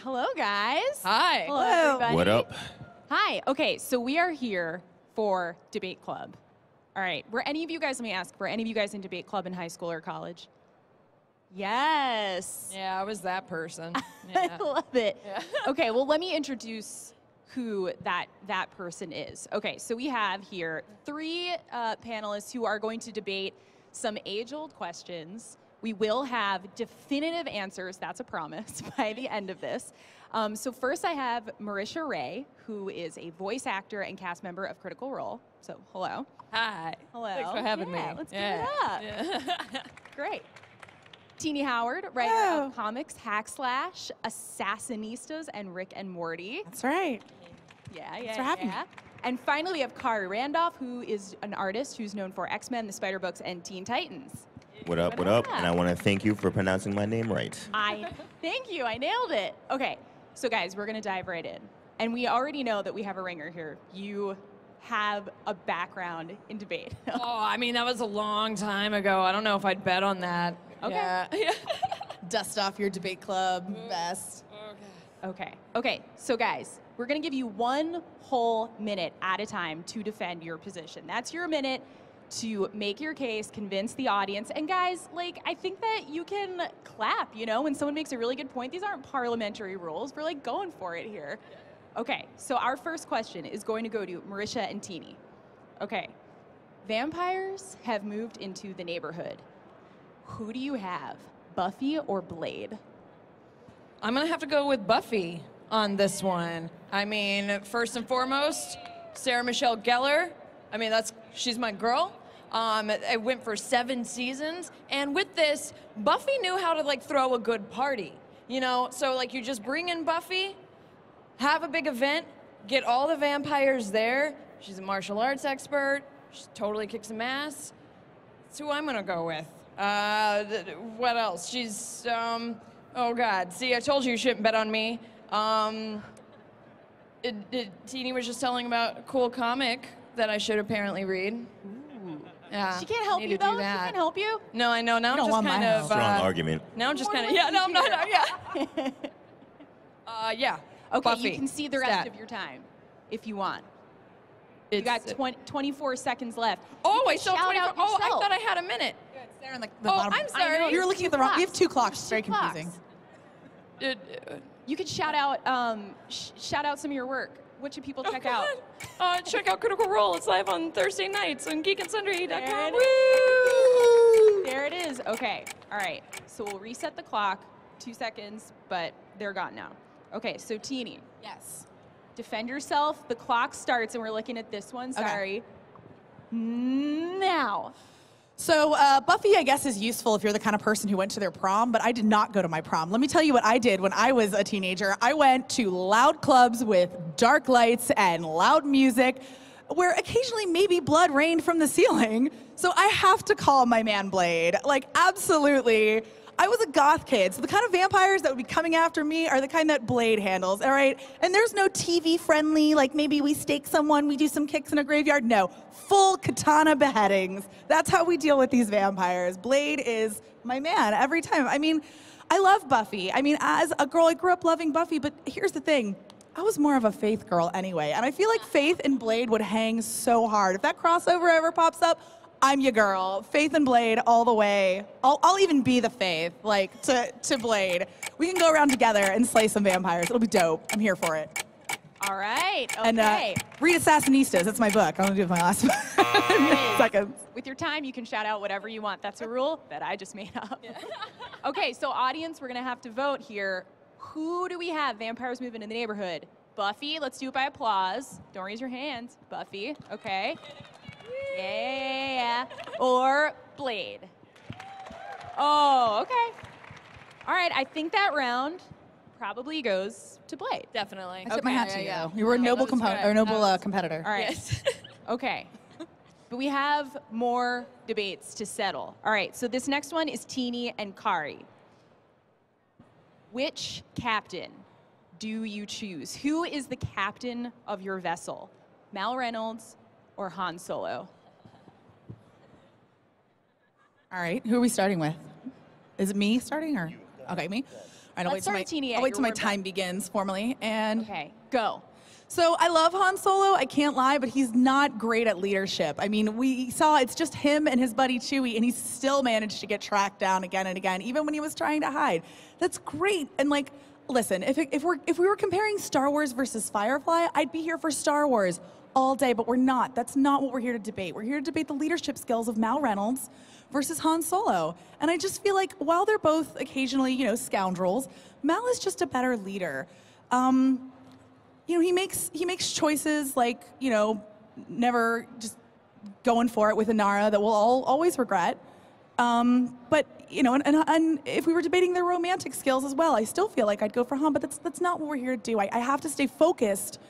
Hello, guys. Hi. Hello, everybody. What up? Hi. Okay, so we are here for debate club. All right. Were any of you guys, let me ask, were any of you guys in debate club in high school or college? Yes. Yeah, I was that person. I Yeah. love it. Yeah. Okay, well, let me introduce who that person is. Okay, so we have here three panelists who are going to debate some age-old questions. We will have definitive answers, that's a promise, by the end of this. So first I have Marisha Ray, who is a voice actor and cast member of Critical Role. So hello. Hi. Hello. Thanks for having me. Let's give it up. Yeah. Great. Tini Howard, writer Hello. of comics Hackslash, Assassinistas, and Rick and Morty. That's right. Yeah, Thanks for having me. And finally, we have Khary Randolph, who is an artist who's known for X-Men, the Spider books, and Teen Titans. What up, what up? And I want to thank you for pronouncing my name right. Thank you, I nailed it. Okay, so guys, we're gonna dive right in. And we already know that we have a ringer here. You have a background in debate. Oh, I mean, that was a long time ago. I don't know if I'd bet on that. Okay. Yeah. Dust off your debate club vest. Okay, so guys, we're gonna give you 1 whole minute at a time to defend your position. That's your minute to make your case, convince the audience. And guys, like, I think that you can clap, you know, when someone makes a really good point. These aren't parliamentary rules. We're like going for it here. Okay, so our first question is going to go to Marisha and Tini. Okay, vampires have moved into the neighborhood. Who do you have, Buffy or Blade? I'm going to have to go with Buffy on this one. I mean, first and foremost, Sarah Michelle Gellar. I mean, she's my girl. I went for 7 seasons. And with this, Buffy knew how to, like, throw a good party. You know, so, like, you just bring in Buffy, have a big event, get all the vampires there. She's a martial arts expert. She totally kicks some ass. That's who I'm going to go with. What else? She's, oh God. See, I told you shouldn't bet on me. Tini was just telling about a cool comic that I should apparently read. Ooh. Yeah. She can't help you, though? She can't help you? No, I know. Now I'm don't just want kind my of... help. Strong argument. Now I'm just kind of... More Yeah, no, I'm not. voices Yeah. Yeah. Okay, Buffy. you can see the rest Stat. of your time if you want. You It's- got 24 seconds left. Oh, You I can still have shout 24. out Oh, I yourself. thought I had a minute. It's there in the Oh, bottom. I'm sorry. I know. You're looking at the wrong. We have 2 clocks. It's very Two clocks. confusing. You could shout out, shout out some of your work. What should people check out? Check out Critical Role. It's live on Thursday nights on geekandSundry.com. There it Woo! There it is. Okay. All right. So we'll reset the clock. 2 seconds, but they're gone now. Okay. So Tini, Yes. defend yourself. The clock starts, and we're looking at this one. Okay. Sorry. Now. So Buffy, I guess, is useful if you're the kind of person who went to their prom, but I did not go to my prom. Let me tell you what I did when I was a teenager. I went to loud clubs with dark lights and loud music, where occasionally maybe blood rained from the ceiling. So I have to call my man Blade. Like, absolutely. I was a goth kid, so the kind of vampires that would be coming after me are the kind that Blade handles, all right? And there's no TV-friendly, like maybe we stake someone, we do some kicks in a graveyard. No, full katana beheadings. That's how we deal with these vampires. Blade is my man every time. I mean, I love Buffy. I mean, as a girl, I grew up loving Buffy, but here's the thing. I was more of a Faith girl anyway, and I feel like Faith and Blade would hang so hard. If that crossover ever pops up, I'm your girl. Faith and Blade all the way. I'll even be the Faith, like, to Blade. We can go around together and slay some vampires. It'll be dope. I'm here for it. All right. Okay. And read Assassinistas. That's my book. I'm gonna do it for my last seconds. With your time, you can shout out whatever you want. That's a rule that I just made up. Okay, so audience, we're gonna have to vote here. Who do we have vampires moving in the neighborhood? Buffy, let's do it by applause. Don't raise your hands. Buffy, okay. Yeah. Or Blade. Oh, okay. All right, I think that round probably goes to Blade. Definitely. I tip my hat to you. Yeah. You were a noble that was component right. or noble That was- competitor. All right. Yes. Okay. But we have more debates to settle. All right, so this next one is Tini and Khary. Which captain do you choose? Who is the captain of your vessel? Mal Reynolds or Han Solo? All right, who are we starting with? Is it me starting or? Okay, me. All right, Let's start with Tini. I'll wait till my time begins formally. And okay, go. So I love Han Solo, I can't lie, but he's not great at leadership. I mean, we saw it's just him and his buddy Chewie, and he still managed to get tracked down again and again, even when he was trying to hide. That's great. And like, listen, if we were comparing Star Wars versus Firefly, I'd be here for Star Wars all day, but we're not. That's not what we're here to debate. We're here to debate the leadership skills of Mal Reynolds versus Han Solo. And I just feel like while they're both occasionally, you know, scoundrels, Mal is just a better leader. You know, he makes choices like, you know, never just going for it with Inara that we'll all always regret. But, you know, and if we were debating their romantic skills as well, I still feel like I'd go for Han, but that's not what we're here to do. I have to stay focused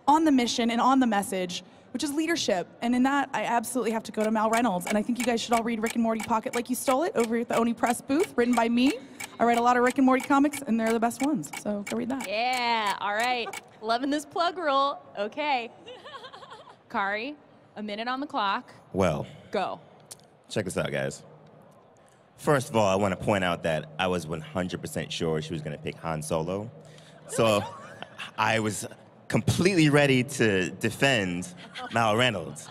on the mission and on the message, which is leadership. And in that, I absolutely have to go to Mal Reynolds. And I think you guys should all read Rick and Morty Pocket Like You Stole It over at the Oni Press booth, written by me. I write a lot of Rick and Morty comics, and they're the best ones. So go read that. Yeah, all right. Loving this plug rule. Okay. Khary, a minute on the clock. Well, Go. check this out, guys. First of all, I want to point out that I was 100% sure she was going to pick Han Solo. So I was completely ready to defend Mal Reynolds.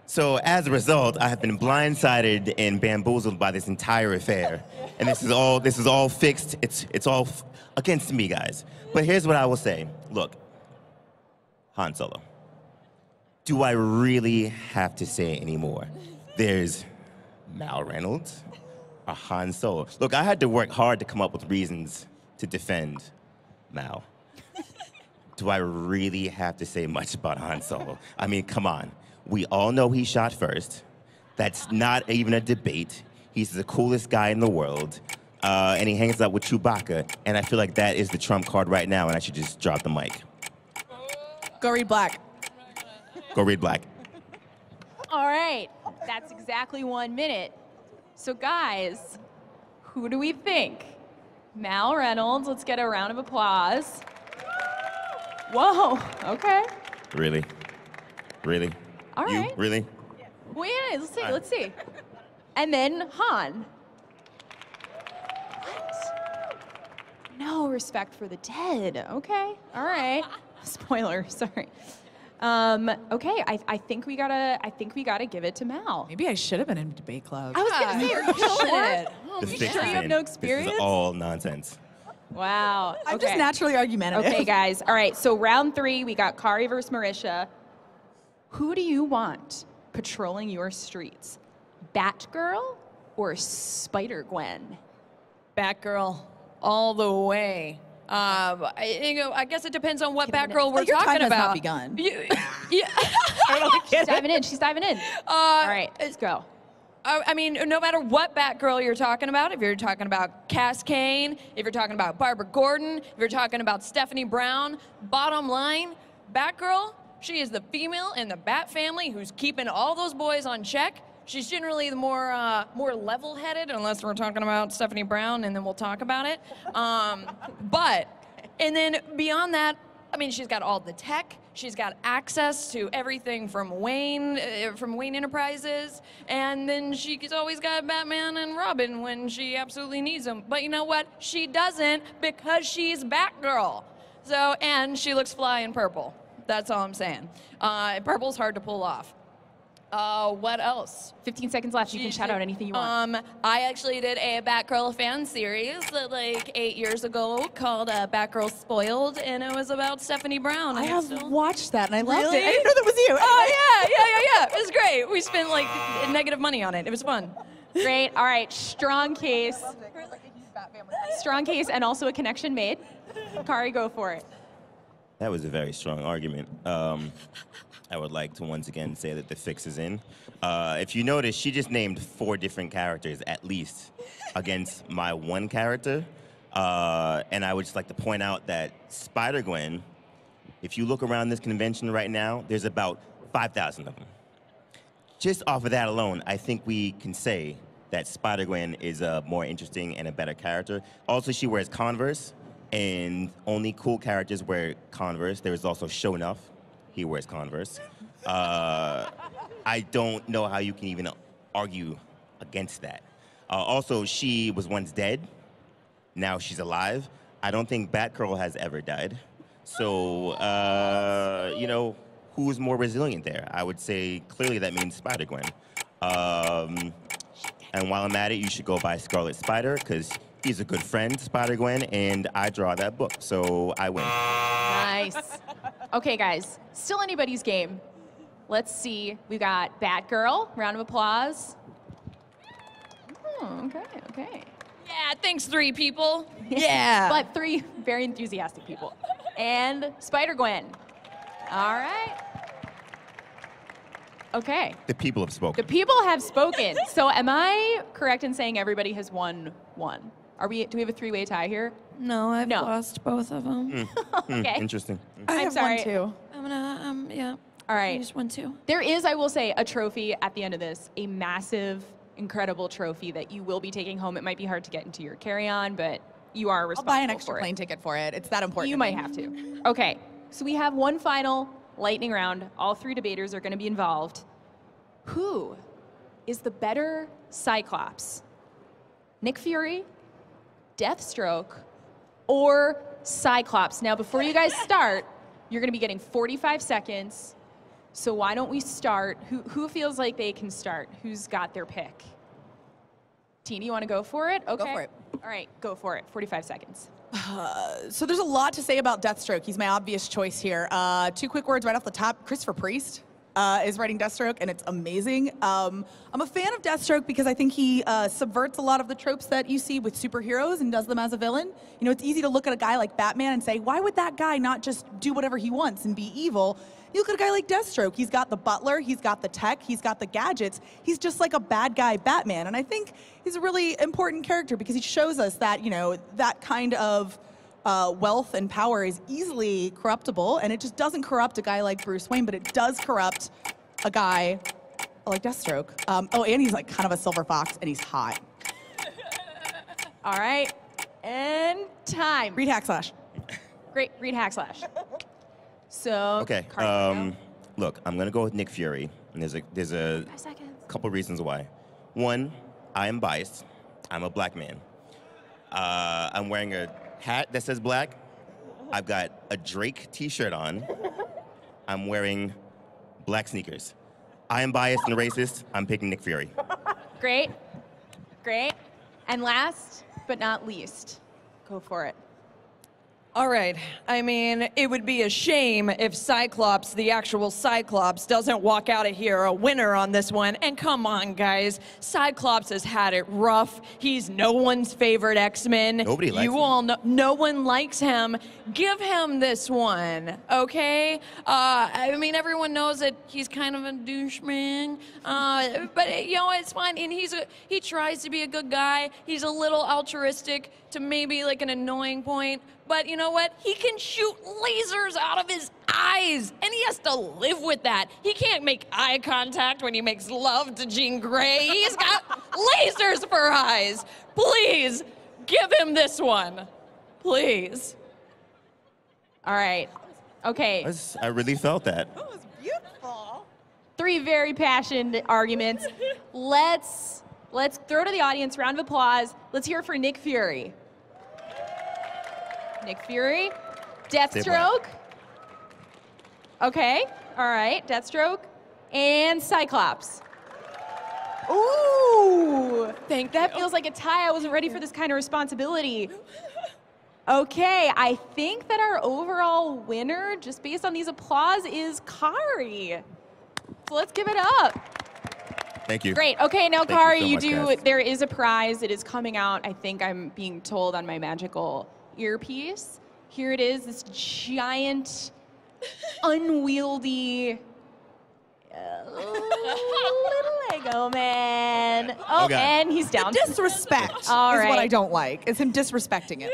So as a result, I have been blindsided and bamboozled by this entire affair. And this is all fixed. It's all against me, guys. But here's what I will say. Look, Han Solo. Do I really have to say any more? There's Mal Reynolds or Han Solo. Look, I had to work hard to come up with reasons to defend Mal. Do I really have to say much about Han Solo? I mean, come on. We all know he shot first. That's not even a debate. He's the coolest guy in the world. And he hangs out with Chewbacca. And I feel like that is the trump card right now, and I should just drop the mic. Go read Black. Go read Black. All right. That's exactly 1 minute. So guys, who do we think? Mal Reynolds, let's get a round of applause. Whoa, okay. Really? Really? All right. You? Really? Well, yeah, let's see. And then Han. What? No respect for the dead. Okay, all right. Spoiler, sorry. Okay, I think we gotta give it to Mal. Maybe I should have been in debate club. I was gonna say, are you sure? The You fix sure is you have in. no experience? This is all nonsense. Wow. I'm just naturally argumentative. Okay, guys. All right, so round 3, we got Khary versus Marisha. Who do you want patrolling your streets? Batgirl or Spider-Gwen? Batgirl, all the way. I guess it depends on what Batgirl we're Your time talking has about. not begun. Yeah. She's diving in. She's diving in. All right, let's go. I mean, no matter what Batgirl you're talking about, if you're talking about Cass Kane, if you're talking about Barbara Gordon, if you're talking about Stephanie Brown, bottom line, Batgirl, she is the female in the Bat family who's keeping all those boys on check. She's generally the more level-headed, unless we're talking about Stephanie Brown, and then we'll talk about it. And then beyond that, I mean, she's got all the tech. She's got access to everything from Wayne Enterprises, and then she's always got Batman and Robin when she absolutely needs them. But you know what? She doesn't, because she's Batgirl. So, and she looks fly in purple. That's all I'm saying. Purple's hard to pull off. What else? 15 seconds left. You can shout out anything you want. I actually did a Batgirl fan series like 8 years ago called Batgirl Spoiled, and it was about Stephanie Brown. I have watched that, and I loved Really? it. I didn't know that was you. Oh, yeah. It was great. We spent like negative money on it. It was fun. Great. All right. Strong case. Strong case and also a connection made. Khary, go for it. That was a very strong argument. I would like to once again say that the fix is in. If you notice, she just named 4 different characters, at least, against my one character. And I would just like to point out that Spider-Gwen, if you look around this convention right now, there's about 5,000 of them. Just off of that alone, I think we can say that Spider-Gwen is a more interesting and a better character. Also, she wears Converse, and only cool characters wear Converse. There is also Sho'nuff. He wears Converse. I don't know how you can even argue against that. Also, she was once dead, Now she's alive. I don't think Batgirl has ever died. So, you know, who's more resilient there? I would say clearly that means SPIDER-GWEN. And while I'm at it, you should go buy Scarlet Spider, because he's a good friend, Spider-GWEN, and I draw that book, so I win. Nice. Okay, guys, still anybody's game. Let's see. We've got Batgirl. Round of applause. Oh, okay, okay. Yeah, thanks, 3 people. Yeah. But 3 very enthusiastic people. And Spider-GWEN. All right. Okay. The people have spoken. The people have spoken. So am I correct in saying everybody has won one? Do we have a 3-way tie here? No, I've No. lost both of them. Okay. Interesting. I I'm have sorry. one too. I'm gonna, yeah. All I right. just won 2. There is, I will say, a trophy at the end of this, a massive, incredible trophy that you will be taking home. It might be hard to get into your carry-on, but you are I'll responsible buy an extra for plane it. ticket for it. It's that important. You to might me. have to. Okay, so we have one final lightning round. All 3 debaters are going to be involved. Who is the better Cyclops? Nick Fury, Deathstroke, or Cyclops? Now, before you guys start, you're going to be getting 45 seconds. So why don't we start? Who feels like they can start? Who's got their pick? Tini, you want to go for it? Okay. Go for it. All right, go for it. 45 seconds. So there's a lot to say about Deathstroke. He's my obvious choice here. 2 quick words right off the top. Christopher Priest is writing Deathstroke, and it's amazing. I'm a fan of Deathstroke because I think he subverts a lot of the tropes that you see with superheroes and does them as a villain. You know, it's easy to look at a guy like Batman and say, why would that guy not just do whatever he wants and be evil? You look at a guy like Deathstroke. He's got the butler, he's got the tech, he's got the gadgets. He's just like a bad guy Batman. And I think he's a really important character because he shows us that, you know, that kind of wealth and power is easily corruptible, and it just doesn't corrupt a guy like Bruce Wayne, but it does corrupt a guy like Deathstroke. Oh, and he's like kind of a silver fox, and he's hot. All right, and time. Read Hackslash. Great, read Hackslash. So, Okay. Khary, Look, I'm gonna go with Nick Fury, and there's a 5 seconds. couple reasons why. One, I am biased. I'm a black man. I'm wearing a hat that says black. I've got a Drake t-shirt on. I'm wearing black sneakers. I am biased and racist. I'm picking Nick Fury. Great, great. And last but not least, go for it. All right. I mean, it would be a shame if Cyclops, the actual Cyclops, doesn't walk out of here a winner on this one. And come on, guys. Cyclops has had it rough. He's no one's favorite X-Men. Nobody likes him. You all know, no one likes him. Give him this one, okay? I mean, everyone knows that he's kind of a douchebag. But, you know, it's fine. And he tries to be a good guy. He's a little altruistic to maybe like an annoying point. But you know what? He can shoot lasers out of his eyes, and he has to live with that. He can't make eye contact when he makes love to Jean Grey. He's got lasers for eyes. Please, give him this one. Please. All right, okay. I really felt that. That was beautiful. 3 very passionate arguments. Let's throw to the audience, round of applause. Let's hear it for Nick Fury. Nick Fury, Deathstroke. Okay, all right, Deathstroke, and Cyclops. Ooh, that feels like a tie. I wasn't ready for this kind of responsibility. Okay, I think that our overall winner, just based on these applause, is Khary. So let's give it up. Thank you. Great. Okay, now Thank Khary, you so much, guys. there is a prize. It is coming out. I think I'm being told on my magical earpiece. Here it is, this giant, unwieldy little Lego man. Oh, Okay. and he's down. Disrespect All is right. what I don't like. Is him disrespecting it.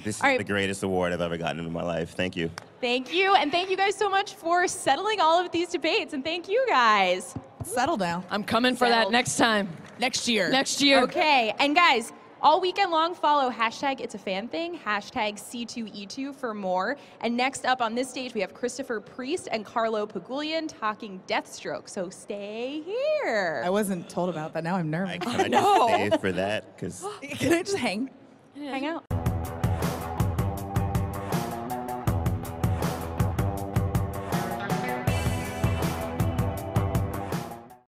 This is All right. the greatest award I've ever gotten in my life. Thank you. Thank you, and thank you guys so much for settling all of these debates, and thank you guys. Settle down. I'm coming for that Settled. next time. Next year. Next year. Okay, and guys, all weekend long, follow hashtag It's a Fan Thing, hashtag C2E2 for more. And next up on this stage, we have Christopher Priest and Carlo Pagulian talking Deathstroke. So stay here. I wasn't told about that. Now I'm nervous. Can I just stay for that? Because Can I just hang? hang out.